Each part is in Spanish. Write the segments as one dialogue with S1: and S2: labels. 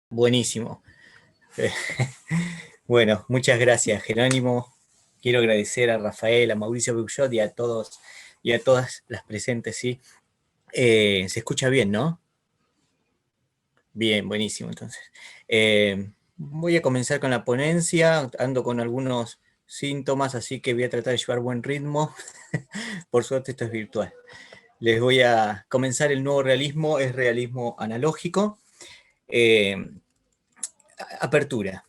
S1: Buenísimo. Eh, Bueno, muchas gracias, Jerónimo. Quiero agradecer a Rafael, a Mauricio Beuchot y a todos y a todas las presentes, ¿sí? Se escucha bien, ¿no? Bien, buenísimo, entonces. Voy a comenzar con la ponencia, ando con algunos síntomas, así que voy a tratar de llevar buen ritmo. Por suerte esto es virtual. Les voy a comenzar. El nuevo realismo es realismo analógico. Eh, Apertura.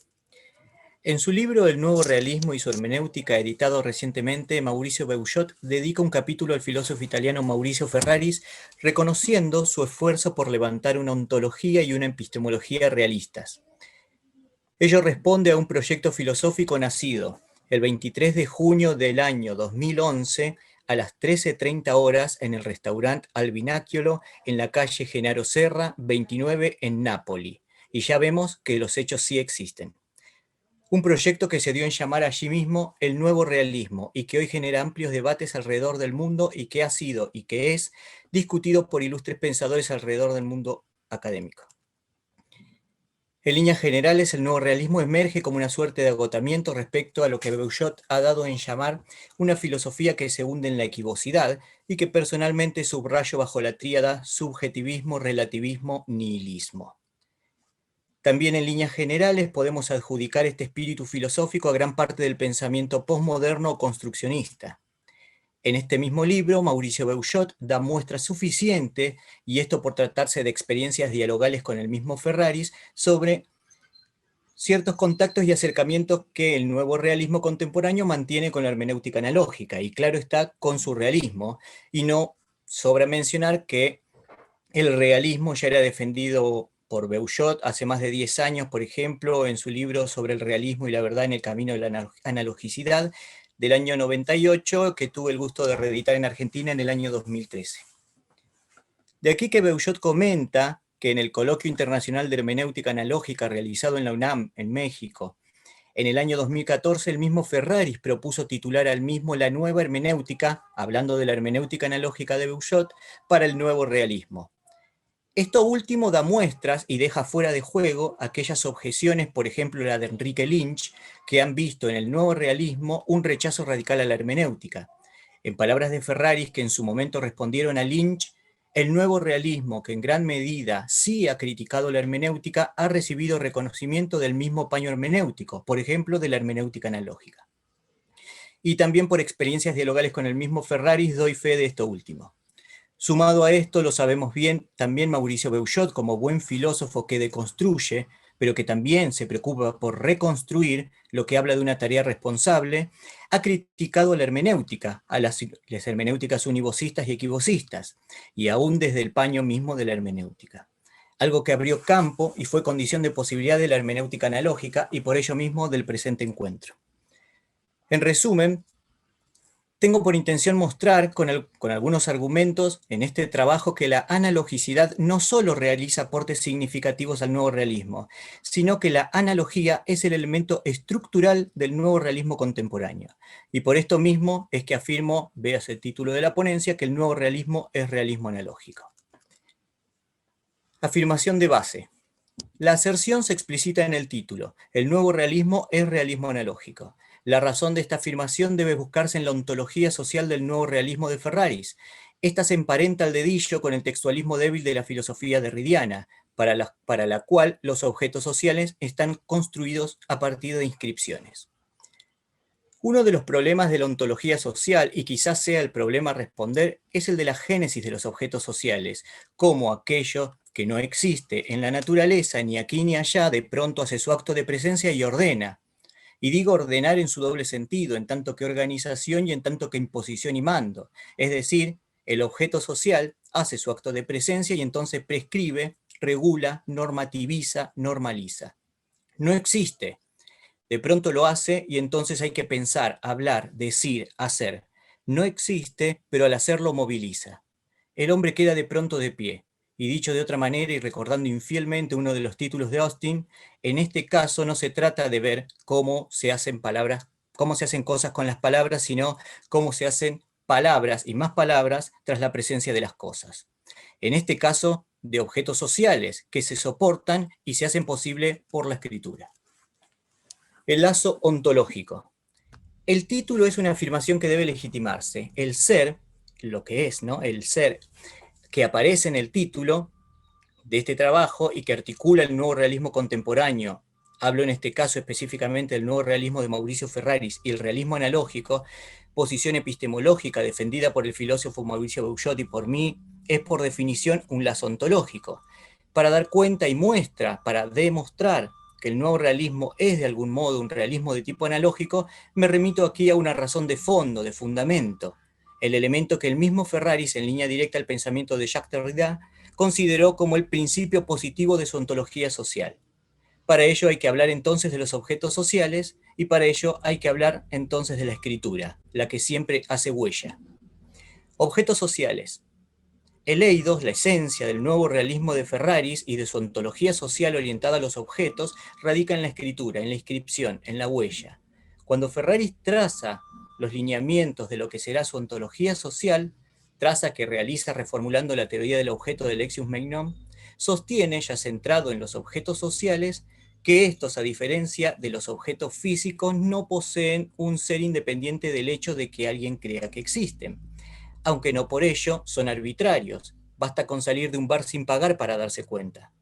S1: En su libro El nuevo realismo y su hermenéutica, editado recientemente, Mauricio Beuchot dedica un capítulo al filósofo italiano Maurizio Ferraris, reconociendo su esfuerzo por levantar una ontología y una epistemología realistas. Ello responde a un proyecto filosófico nacido el 23 de junio del año 2011 a las 13:30 horas en el restaurante Albinacciolo en la calle Genaro Serra 29 en Nápoli. Y ya vemos que los hechos sí existen. Un proyecto que se dio en llamar allí mismo el nuevo realismo y que hoy genera amplios debates alrededor del mundo y que ha sido y que es discutido por ilustres pensadores alrededor del mundo académico. En líneas generales, el nuevo realismo emerge como una suerte de agotamiento respecto a lo que Beuchot ha dado en llamar una filosofía que se hunde en la equivocidad y que personalmente subrayo bajo la tríada subjetivismo, relativismo, nihilismo. También en líneas generales podemos adjudicar este espíritu filosófico a gran parte del pensamiento postmoderno o construccionista. En este mismo libro, Mauricio Beuchot da muestra suficiente, y esto por tratarse de experiencias dialogales con el mismo Ferraris, sobre ciertos contactos y acercamientos que el nuevo realismo contemporáneo mantiene con la hermenéutica analógica, y claro está, con su realismo, y no sobra mencionar que el realismo ya era defendido por Beuchot hace más de 10 años, por ejemplo, en su libro sobre el realismo y la verdad en el camino de la analogicidad del año 98, que tuve el gusto de reeditar en Argentina en el año 2013. De aquí que Beuchot comenta que en el Coloquio Internacional de Hermenéutica Analógica realizado en la UNAM, en México, en el año 2014, el mismo Ferraris propuso titular al mismo La nueva hermenéutica, hablando de la hermenéutica analógica de Beuchot, para el nuevo realismo. Esto último da muestras y deja fuera de juego aquellas objeciones, por ejemplo la de Enrique Lynch, que han visto en el nuevo realismo un rechazo radical a la hermenéutica. En palabras de Ferraris, que en su momento respondieron a Lynch, el nuevo realismo, que en gran medida sí ha criticado la hermenéutica, ha recibido reconocimiento del mismo paño hermenéutico, por ejemplo de la hermenéutica analógica. Y también por experiencias dialogales con el mismo Ferraris doy fe de esto último. Sumado a esto, lo sabemos bien, también Mauricio Beuchot, como buen filósofo que deconstruye, pero que también se preocupa por reconstruir, lo que habla de una tarea responsable, ha criticado la hermenéutica, a las hermenéuticas univocistas y equivocistas, y aún desde el paño mismo de la hermenéutica. Algo que abrió campo y fue condición de posibilidad de la hermenéutica analógica y por ello mismo del presente encuentro. En resumen, tengo por intención mostrar con algunos argumentos en este trabajo que la analogicidad no solo realiza aportes significativos al nuevo realismo, sino que la analogía es el elemento estructural del nuevo realismo contemporáneo. Y por esto mismo es que afirmo, veas el título de la ponencia, que el nuevo realismo es realismo analógico. Afirmación de base. La aserción se explicita en el título. El nuevo realismo es realismo analógico. La razón de esta afirmación debe buscarse en la ontología social del nuevo realismo de Ferraris. Esta se emparenta al dedillo con el textualismo débil de la filosofía derridiana, para la cual los objetos sociales están construidos a partir de inscripciones. Uno de los problemas de la ontología social, y quizás sea el problema a responder, es el de la génesis de los objetos sociales, como aquello que no existe en la naturaleza ni aquí ni allá de pronto hace su acto de presencia y ordena. Y digo ordenar en su doble sentido, en tanto que organización y en tanto que imposición y mando. Es decir, el objeto social hace su acto de presencia y entonces prescribe, regula, normativiza, normaliza. No existe. De pronto lo hace y entonces hay que pensar, hablar, decir, hacer. No existe, pero al hacerlo moviliza. El hombre queda de pronto de pie. Y dicho de otra manera y recordando infielmente uno de los títulos de Austin, en este caso no se trata de ver cómo se hacen palabras, cómo se hacen cosas con las palabras, sino cómo se hacen palabras y más palabras tras la presencia de las cosas. en este caso de objetos sociales que se soportan y se hacen posible por la escritura. El lazo ontológico. El título es una afirmación que debe legitimarse. El ser, lo que es, ¿no? El ser que aparece en el título de este trabajo y que articula el nuevo realismo contemporáneo, hablo en este caso específicamente del nuevo realismo de Mauricio Ferraris y el realismo analógico, posición epistemológica defendida por el filósofo Mauricio Beuchot y por mí, es por definición un lazo ontológico. Para dar cuenta y muestra, para demostrar que el nuevo realismo es de algún modo un realismo de tipo analógico, me remito aquí a una razón de fondo, de fundamento, el elemento que el mismo Ferraris, en línea directa al pensamiento de Jacques Derrida, consideró como el principio positivo de su ontología social. Para ello hay que hablar entonces de los objetos sociales y para ello hay que hablar entonces de la escritura, la que siempre hace huella. Objetos sociales. El eidos, la esencia del nuevo realismo de Ferraris y de su ontología social orientada a los objetos, radica en la escritura, en la inscripción, en la huella. Cuando Ferraris traza los lineamientos de lo que será su ontología social, traza que realiza reformulando la teoría del objeto de Lexius Megnon, sostiene, ya centrado en los objetos sociales, que estos, a diferencia de los objetos físicos, no poseen un ser independiente del hecho de que alguien crea que existen, aunque no por ello son arbitrarios. Basta con salir de un bar sin pagar para darse cuenta.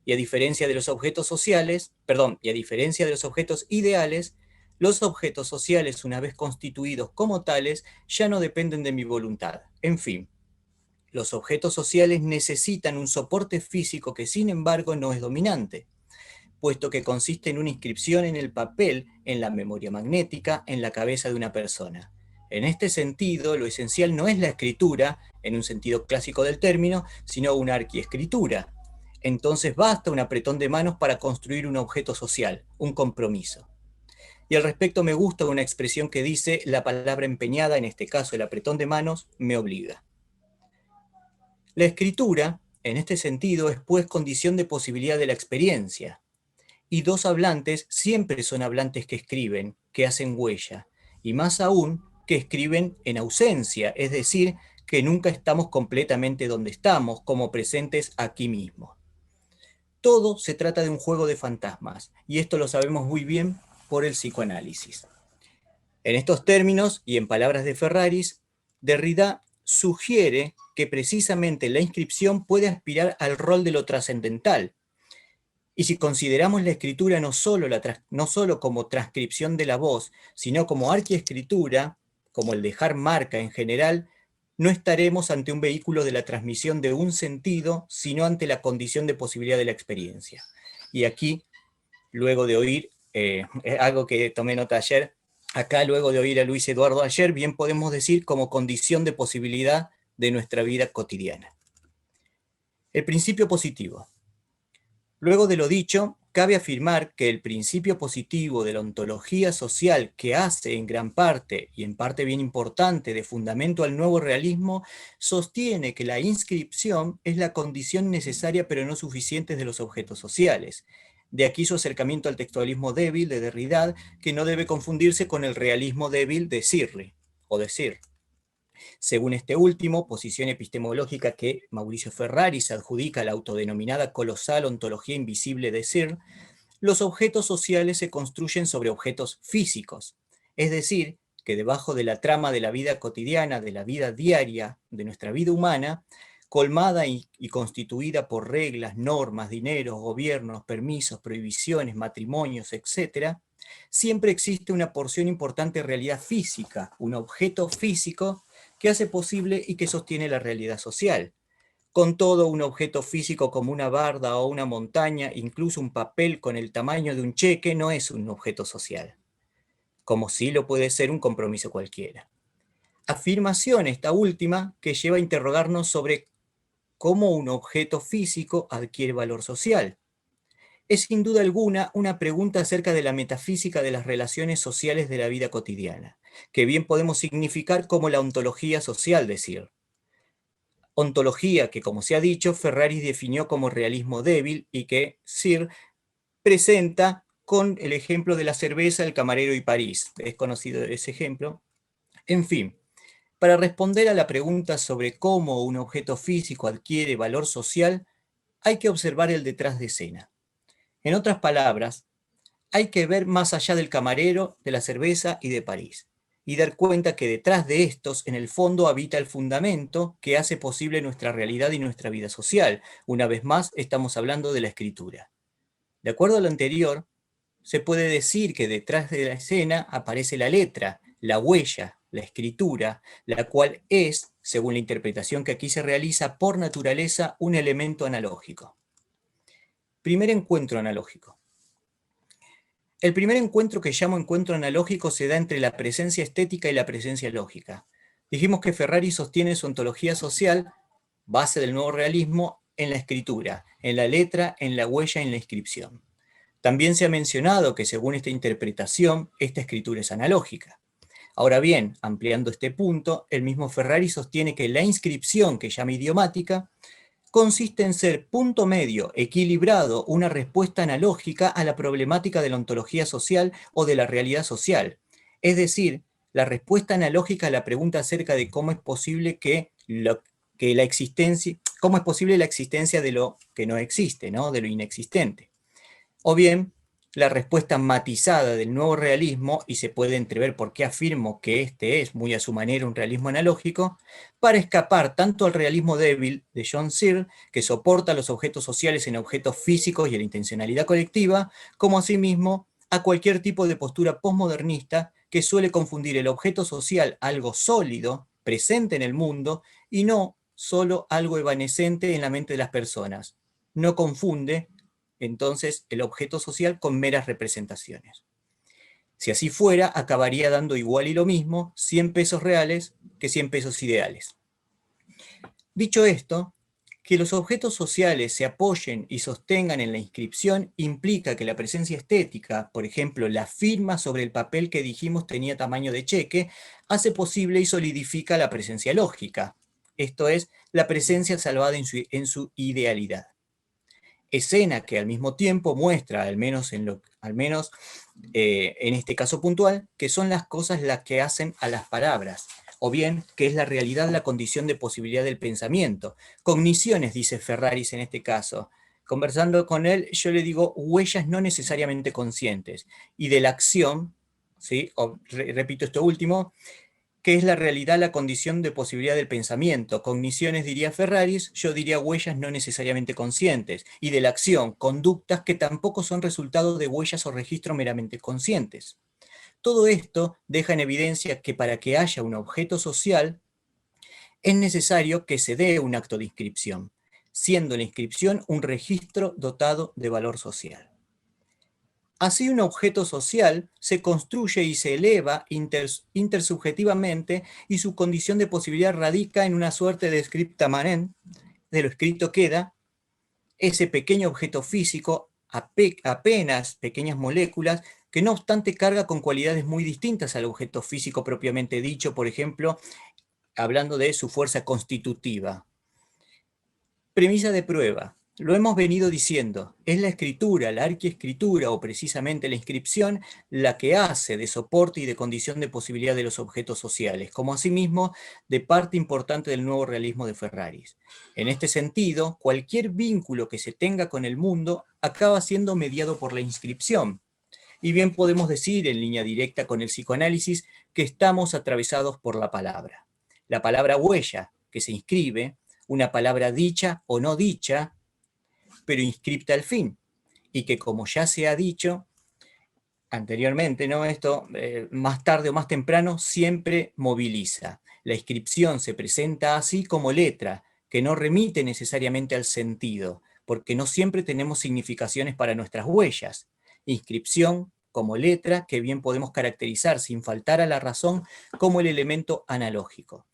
S1: Y a diferencia de los objetos sociales, y a diferencia de los objetos ideales, los objetos sociales, una vez constituidos como tales, ya no dependen de mi voluntad. En fin, los objetos sociales necesitan un soporte físico que, sin embargo, no es dominante, puesto que consiste en una inscripción en el papel, en la memoria magnética, en la cabeza de una persona. En este sentido, lo esencial no es la escritura, en un sentido clásico del término, sino una arquiescritura. Entonces basta un apretón de manos para construir un objeto social, un compromiso. Y al respecto me gusta una expresión que dice, la palabra empeñada, en este caso el apretón de manos, me obliga. La escritura, en este sentido, es pues condición de posibilidad de la experiencia. Y dos hablantes siempre son hablantes que escriben, que hacen huella, y más aún que escriben en ausencia, es decir, que nunca estamos completamente donde estamos, como presentes aquí mismo. Todo se trata de un juego de fantasmas, y esto lo sabemos muy bien por el psicoanálisis. En estos términos, y en palabras de Ferraris, Derrida sugiere que precisamente la inscripción puede aspirar al rol de lo trascendental. Y si consideramos la escritura no solo como transcripción de la voz, sino como arquiescritura, como el dejar marca en general, no estaremos ante un vehículo de la transmisión de un sentido, sino ante la condición de posibilidad de la experiencia. Y aquí, luego de oír, algo que tomé nota ayer, acá luego de oír a Luis Eduardo ayer, bien podemos decir como condición de posibilidad de nuestra vida cotidiana. El principio positivo. Luego de lo dicho, cabe afirmar que el principio positivo de la ontología social que hace en gran parte, y en parte bien importante, de fundamento al nuevo realismo, sostiene que la inscripción es la condición necesaria pero no suficiente de los objetos sociales. De aquí su acercamiento al textualismo débil de Derrida, que no debe confundirse con el realismo débil de Cirri, o de Cirre. Según este último, posición epistemológica que Mauricio Ferraris adjudica a la autodenominada colosal ontología invisible de Cirre, los objetos sociales se construyen sobre objetos físicos, es decir, que debajo de la trama de la vida cotidiana, de la vida diaria, de nuestra vida humana, colmada y constituida por reglas, normas, dineros, gobiernos, permisos, prohibiciones, matrimonios, etc., siempre existe una porción importante de realidad física, un objeto físico que hace posible y que sostiene la realidad social. Con todo, un objeto físico como una barda o una montaña, incluso un papel con el tamaño de un cheque, no es un objeto social, como sí lo puede ser un compromiso cualquiera. Afirmación esta última que lleva a interrogarnos sobre cómo un objeto físico adquiere valor social. Es sin duda alguna una pregunta acerca de la metafísica de las relaciones sociales de la vida cotidiana, que bien podemos significar como la ontología social de Cirre. Ontología que, como se ha dicho, Ferraris definió como realismo débil y que Cirre presenta con el ejemplo de la cerveza, el camarero y París. Es conocido ese ejemplo. En fin, Para responder a la pregunta sobre cómo un objeto físico adquiere valor social, hay que observar el detrás de escena. En otras palabras, hay que ver más allá del camarero, de la cerveza y de París, y dar cuenta que detrás de estos, en el fondo, habita el fundamento que hace posible nuestra realidad y nuestra vida social. Una vez más, estamos hablando de la escritura. De acuerdo a lo anterior, se puede decir que detrás de la escena aparece la letra, la huella, la escritura, la cual es, según la interpretación que aquí se realiza, por naturaleza un elemento analógico. Primer encuentro analógico. El primer encuentro que llamo encuentro analógico se da entre la presencia estética y la presencia lógica. Dijimos que Ferrari sostiene su ontología social, base del nuevo realismo, en la escritura, en la letra, en la huella, en la inscripción. También se ha mencionado que según esta interpretación, esta escritura es analógica. Ahora bien, ampliando este punto, el mismo Ferrari sostiene que la inscripción, que llama idiomática, consiste en ser punto medio, equilibrado, una respuesta analógica a la problemática de la ontología social o de la realidad social. Es decir, la respuesta analógica a la pregunta acerca de cómo es posible cómo es posible la existencia de lo que no existe, ¿no? De lo inexistente. O bien, la respuesta matizada del nuevo realismo, y se puede entrever por qué afirmo que este es, muy a su manera, un realismo analógico, para escapar tanto al realismo débil de John Searle, que soporta los objetos sociales en objetos físicos y a la intencionalidad colectiva, como asimismo a cualquier tipo de postura postmodernista que suele confundir el objeto social, algo sólido, presente en el mundo, y no solo algo evanescente en la mente de las personas. No confunde entonces el objeto social con meras representaciones. Si así fuera, acabaría dando igual y lo mismo 100 pesos reales que 100 pesos ideales. Dicho esto, que los objetos sociales se apoyen y sostengan en la inscripción implica que la presencia estética, por ejemplo, la firma sobre el papel que dijimos tenía tamaño de cheque, hace posible y solidifica la presencia lógica, esto es, la presencia salvada en su idealidad. Escena que al mismo tiempo muestra, al menos en este caso puntual, que son las cosas las que hacen a las palabras, o bien que es la realidad la condición de posibilidad del pensamiento. Cogniciones, dice Ferraris en este caso. Conversando con él, yo le digo huellas no necesariamente conscientes, y de la acción, ¿sí? Repito esto último, que es la realidad, la condición de posibilidad del pensamiento. Cogniciones, diría Ferraris, yo diría huellas no necesariamente conscientes. Y de la acción, conductas que tampoco son resultado de huellas o registros meramente conscientes. Todo esto deja en evidencia que para que haya un objeto social, es necesario que se dé un acto de inscripción, siendo la inscripción un registro dotado de valor social. Así un objeto social se construye y se eleva intersubjetivamente y su condición de posibilidad radica en una suerte de scripta manent, de lo escrito queda, ese pequeño objeto físico, apenas pequeñas moléculas, que no obstante carga con cualidades muy distintas al objeto físico propiamente dicho, por ejemplo, hablando de su fuerza constitutiva. Premisa de prueba. Lo hemos venido diciendo, es la escritura, la arquiescritura o precisamente la inscripción la que hace de soporte y de condición de posibilidad de los objetos sociales, como asimismo de parte importante del nuevo realismo de Ferraris. En este sentido, cualquier vínculo que se tenga con el mundo acaba siendo mediado por la inscripción. Y bien podemos decir en línea directa con el psicoanálisis que estamos atravesados por la palabra huella que se inscribe, una palabra dicha o no dicha, pero inscripta al fin, y que como ya se ha dicho anteriormente, ¿no? Esto más tarde o más temprano siempre moviliza. La inscripción se presenta así como letra, que no remite necesariamente al sentido, porque no siempre tenemos significaciones para nuestras huellas. Inscripción como letra que bien podemos caracterizar sin faltar a la razón como el elemento analógico.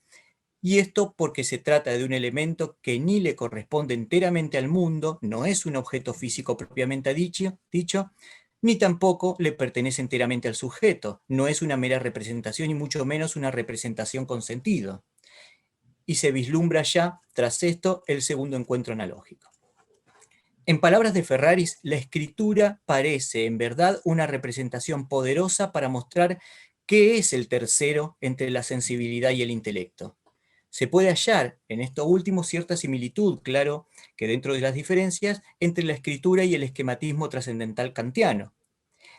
S1: Y esto porque se trata de un elemento que ni le corresponde enteramente al mundo, no es un objeto físico propiamente dicho, ni tampoco le pertenece enteramente al sujeto, no es una mera representación y mucho menos una representación con sentido. Y se vislumbra ya, tras esto, el segundo encuentro analógico. En palabras de Ferraris, la escritura parece, en verdad, una representación poderosa para mostrar ¿Qué es el tercero entre la sensibilidad y el intelecto? Se puede hallar en esto último cierta similitud, claro, que dentro de las diferencias, entre la escritura y el esquematismo trascendental kantiano.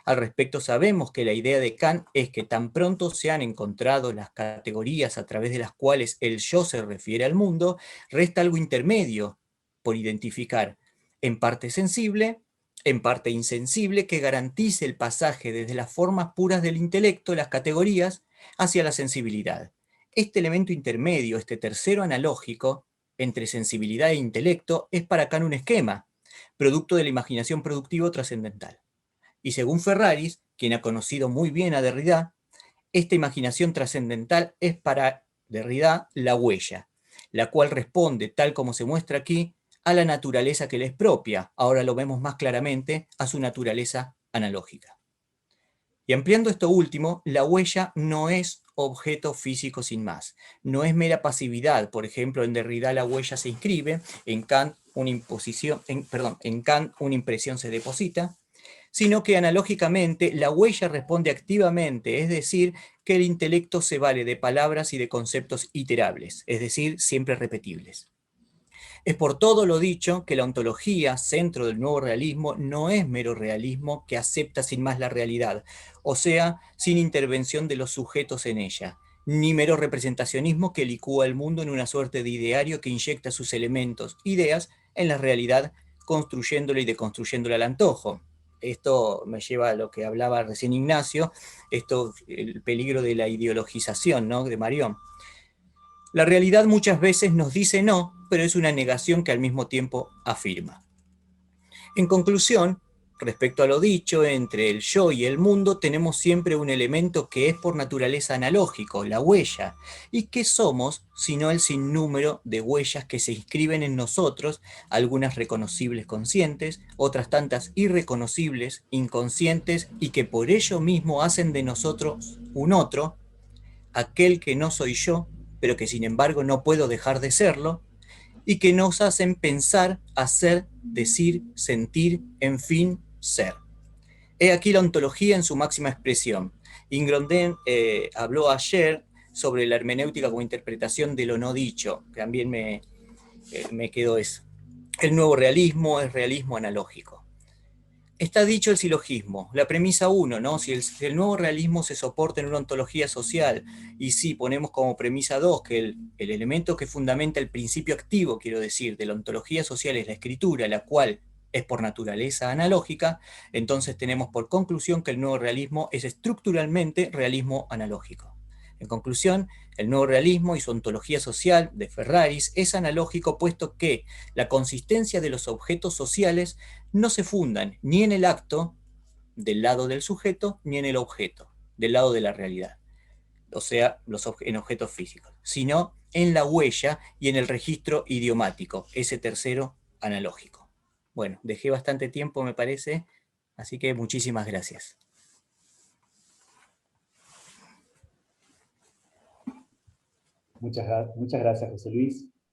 S1: Al respecto sabemos que la idea de Kant es que tan pronto se han encontrado las categorías a través de las cuales el yo se refiere al mundo, resta algo intermedio por identificar, en parte sensible, en parte insensible, que garantice el pasaje desde las formas puras del intelecto, las categorías, hacia la sensibilidad. Este elemento intermedio, este tercero analógico, entre sensibilidad e intelecto, es para Kant un esquema, producto de la imaginación productiva trascendental. Y según Ferraris, quien ha conocido muy bien a Derrida, esta imaginación trascendental es para Derrida la huella, la cual responde, tal como se muestra aquí, a la naturaleza que le es propia, ahora lo vemos más claramente, a su naturaleza analógica. Y ampliando esto último, la huella no es objeto físico sin más, no es mera pasividad. Por ejemplo, en Derrida la huella se inscribe, en Kant en Kant una impresión se deposita, sino que analógicamente la huella responde activamente, es decir, que el intelecto se vale de palabras y de conceptos iterables, es decir, siempre repetibles. Es por todo lo dicho que la ontología, centro del nuevo realismo, no es mero realismo que acepta sin más la realidad, o sea, sin intervención de los sujetos en ella, ni mero representacionismo que licúa el mundo en una suerte de ideario que inyecta sus elementos, ideas, en la realidad, construyéndola y deconstruyéndola al antojo. Esto me lleva a lo que hablaba recién Ignacio, el peligro de la ideologización, ¿no?, de Marión. La realidad muchas veces nos dice no, pero es una negación que al mismo tiempo afirma. En conclusión, respecto a lo dicho, entre el yo y el mundo tenemos siempre un elemento que es por naturaleza analógico, la huella. ¿Y qué somos sino el sinnúmero de huellas que se inscriben en nosotros, algunas reconocibles conscientes, otras tantas irreconocibles, inconscientes, y que por ello mismo hacen de nosotros un otro, aquel que no soy yo, pero que sin embargo no puedo dejar de serlo, y que nos hacen pensar, hacer, decir, sentir, en fin, ser. He aquí la ontología en su máxima expresión. Ingrondin habló ayer sobre la hermenéutica como interpretación de lo no dicho, también me quedó eso. El nuevo realismo es realismo analógico. Está dicho el silogismo, la premisa 1, ¿no? Si el nuevo realismo se soporta en una ontología social, y si ponemos como premisa 2 que el elemento que fundamenta el principio activo, quiero decir, de la ontología social es la escritura, la cual es por naturaleza analógica, entonces tenemos por conclusión que el nuevo realismo es estructuralmente realismo analógico. En conclusión, el nuevo realismo y su ontología social de Ferraris es analógico, puesto que la consistencia de los objetos sociales no se fundan ni en el acto del lado del sujeto, ni en el objeto del lado de la realidad, o sea, en objetos físicos, sino en la huella y en el registro idiomático, ese tercero analógico. Bueno, dejé bastante tiempo, me parece, así que muchísimas gracias.
S2: Muchas gracias, José Luis.